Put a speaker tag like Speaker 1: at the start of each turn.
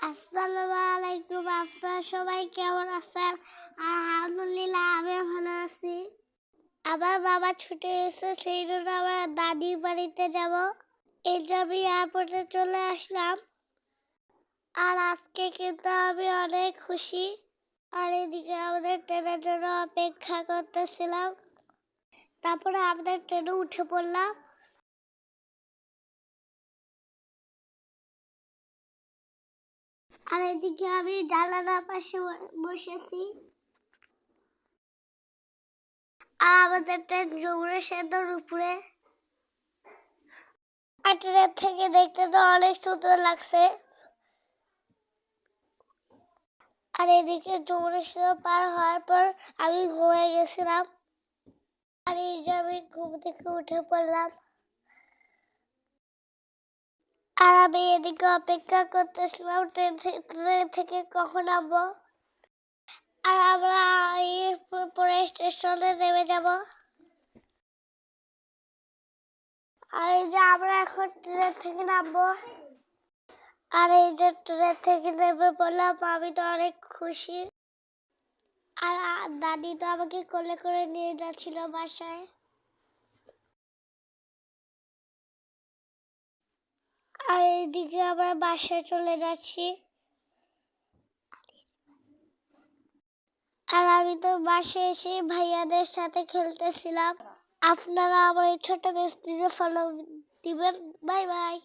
Speaker 1: আসসালামু আলাইকুম। আপনারা সবাই কেমন আছেন? আলহামদুলিল্লাহ আমি ভালো আছি। আমার বাবা ছুটে এসে সেই জন্য আমার দাদির বাড়িতে যাব। এই যে আমি এয়ারপোর্টে চলে আসলাম। আর আজকে কিন্তু আমি অনেক খুশি। আর এদিকে আমাদের ট্রেনের জন্য অপেক্ষা করতেছিলাম। তারপরে আমাদের ট্রেনে উঠে পড়লাম। আর এদিকে আমি জানালার পাশে বসেছি। আর আমাদের ট্রেন যমুনা সেতুর উপরে। আর ট্রেন থেকে দেখতে তো অনেক সুন্দর লাগছে। আর এদিকে যমুনা সেতু পার হওয়ার পর আমি ঘুমিয়ে গেছিলাম। আর এই যে আমি ঘুম থেকে উঠে পড়লাম। আর আমি এদিকে অপেক্ষা করতেছিলাম ট্রেন থেকে কখন নামবো। আর আমরা পরে স্টেশনে নেমে যাব। আর এই যে আমরা এখন ট্রেন থেকে নামবো। আর এই যে ট্রেন থেকে নেমে পড়লাম, আমি তো অনেক খুশি। আর দাদি তো আমাকে কোলে করে নিয়ে যাচ্ছিল বাসায়। আর এইদিকে আমরা বাসায় চলে যাচ্ছি। আর আমি তো বাসায় এসে ভাইয়াদের সাথে খেলতেছিলাম। আপনারা আমার এই ছোট পেজটিকে ফলো দিবেন। Bye bye.